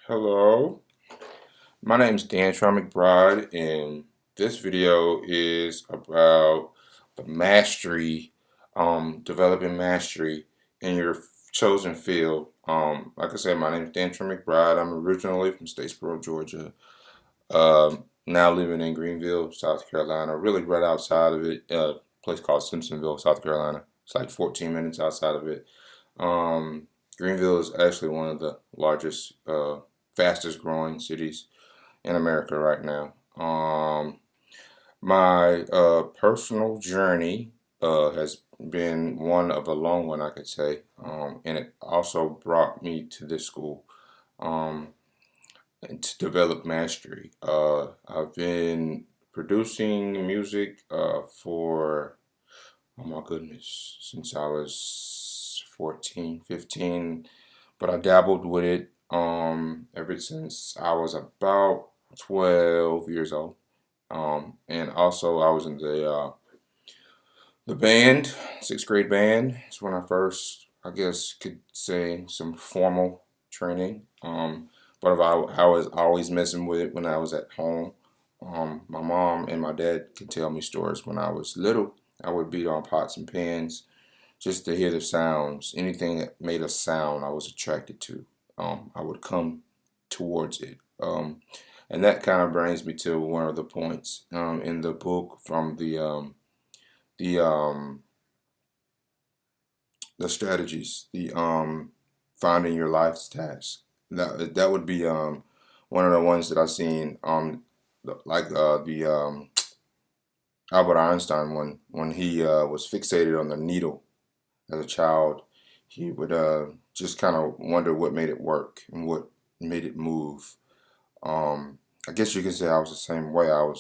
Hello, my name is Dan McBride, and this video is about the mastery, developing mastery in your chosen field. Like I said, my name is Dan McBride. I'm originally from Statesboro, Georgia. Now living in Greenville, South Carolina, really right outside of it, a place called Simpsonville, South Carolina. It's like 14 minutes outside of it. Um, Greenville is actually one of the largest, fastest growing cities in America right now. My personal journey has been one of a long one, I could say, and it also brought me to this school um, and to develop mastery. I've been producing music for, oh my goodness, since I was 14, 15. But I dabbled with it ever since I was about 12 years old. And also I was in the band, sixth grade band. It's when I first, I guess, could say some formal training. But I was always messing with it when I was at home. My mom and my dad could tell me stories when I was little. I would beat on pots and pans just to hear the sounds. Anything that made a sound, I was attracted to. I would come towards it. And that kind of brings me to one of the points in the book from the um, the strategies, the finding your life's task. That would be one of the ones that I've seen like the Albert Einstein one when he was fixated on the needle as a child. He would just kind of wonder what made it work and what made it move. I guess you could say I was the same way. I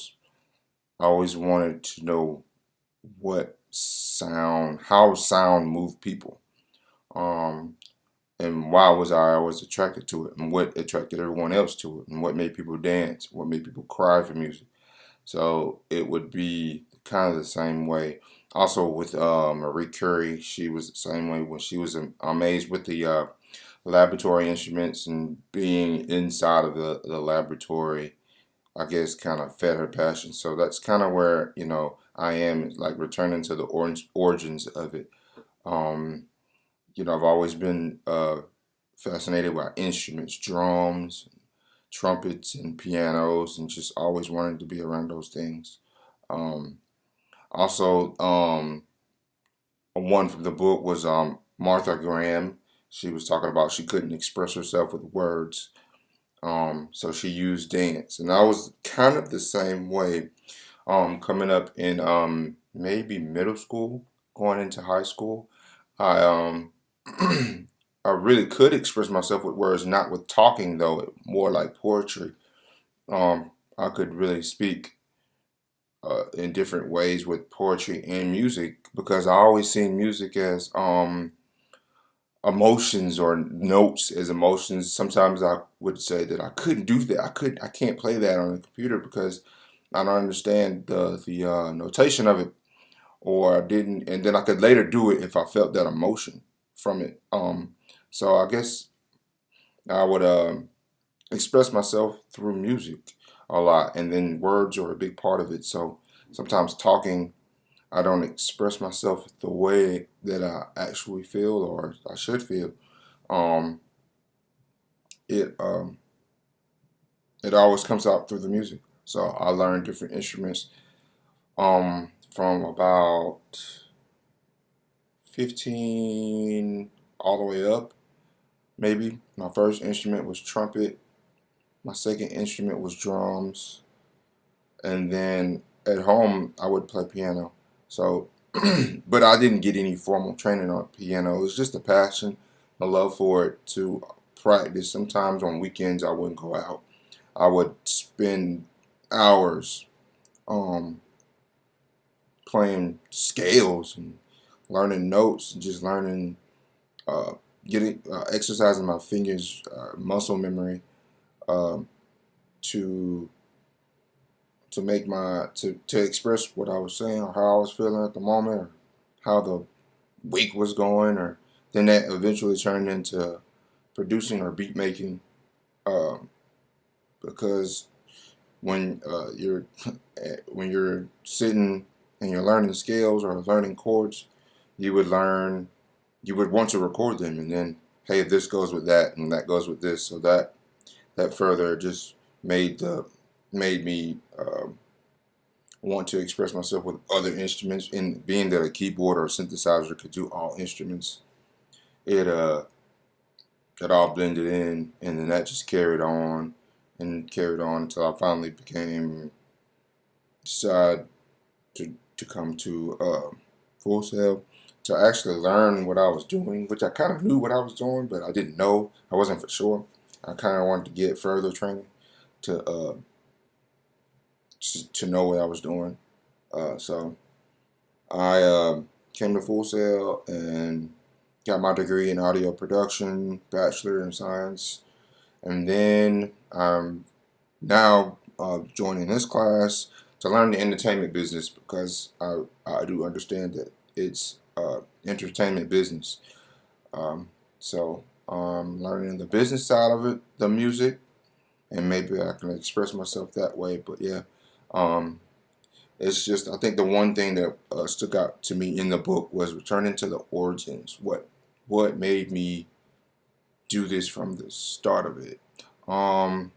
always wanted to know how sound moved people, um, and why was I always attracted to it, and what attracted everyone else to it, and what made people dance, what made people cry for music. So it would be kind of the same way. Also with Marie Curie, she was the same way when she was amazed with the laboratory instruments and being inside of the laboratory. I guess kind of fed her passion. So that's kind of where I am, like returning to the origins of it. Um, I've always been fascinated by instruments, drums, trumpets, and pianos, and just always wanted to be around those things. Um, Also, one from the book was Martha Graham. She was talking about she couldn't express herself with words, so she used dance, and I was kind of the same way. Coming up in maybe middle school, going into high school, I I really could express myself with words, not with talking though, more like poetry. I could really speak in different ways with poetry and music because I always seen music as emotions or notes as emotions. Sometimes I would say that I couldn't do that. I can't play that on a computer because I don't understand the notation of it, or I didn't, and then I could later do it if I felt that emotion from it. So I guess I would express myself through music a lot, and then words are a big part of it. So sometimes talking, I don't express myself the way that I actually feel or I should feel. Um, it it always comes out through the music. So I learned different instruments from about 15 all the way up. Maybe my first instrument was trumpet. My second instrument was drums, and then at home I would play piano. So, but I didn't get any formal training on piano. It was just a passion, a love for it to practice. Sometimes on weekends I wouldn't go out. I would spend hours um, playing scales and learning notes and just learning, uh, getting exercising my fingers, muscle memory um, to make to express what I was saying or how I was feeling at the moment or how the week was going, or then that eventually turned into producing or beat making. um, because when when you're sitting and you're learning scales or learning chords, you would want to record them, and then, hey, this goes with that and that goes with this, so that further just made me want to express myself with other instruments. And being that a keyboard or a synthesizer could do all instruments, it it all blended in, and then that just carried on and carried on until I finally decided to come to Full Sail to actually learn what I was doing, which I kind of knew what I was doing, but I didn't know. I wasn't for sure. I kind of wanted to get further training to to know what I was doing. So I came to Full Sail and got my degree in audio production, bachelor in science, and then I'm now joining this class to learn the entertainment business, because I do understand that it's entertainment business. So learning the business side of it, the music, and maybe I can express myself that way. But yeah, um, it's just, I think the one thing that stuck out to me in the book was returning to the origins. What made me do this from the start of it. Um,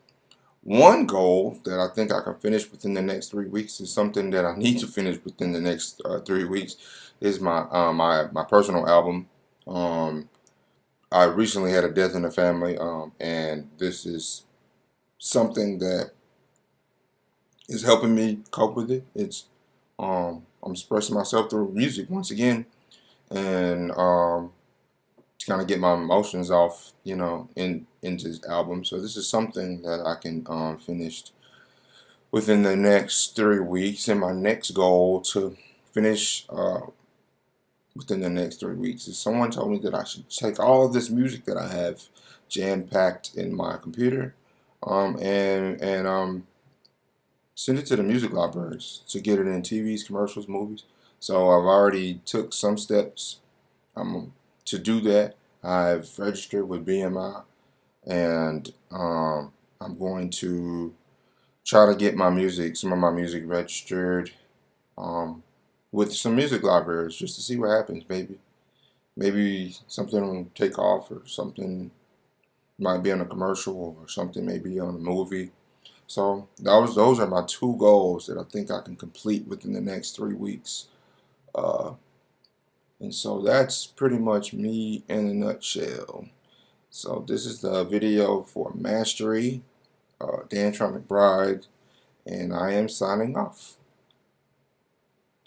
One goal that I think I can finish within the next 3 weeks is something that I need to finish within the next 3 weeks. Is my personal album. Um, I recently had a death in the family, and this is something that is helping me cope with it. I'm expressing myself through music once again, and to kind of get my emotions off, into this album. So this is something that I can finish within the next 3 weeks, and my next goal to finish within the next 3 weeks is, someone told me that I should take all of this music that I have jam packed in my computer, and send it to the music libraries to get it in TVs, commercials, movies. So I've already took some steps to do that. I've registered with BMI, and I'm going to try to get some of my music registered um, with some music libraries, just to see what happens. Maybe something will take off, or something might be on a commercial, or something maybe on a movie. So those are my two goals that I think I can complete within the next 3 weeks. Uh, and so that's pretty much me in a nutshell. So this is the video for Mastery, Dan Trump McBride, and I am signing off.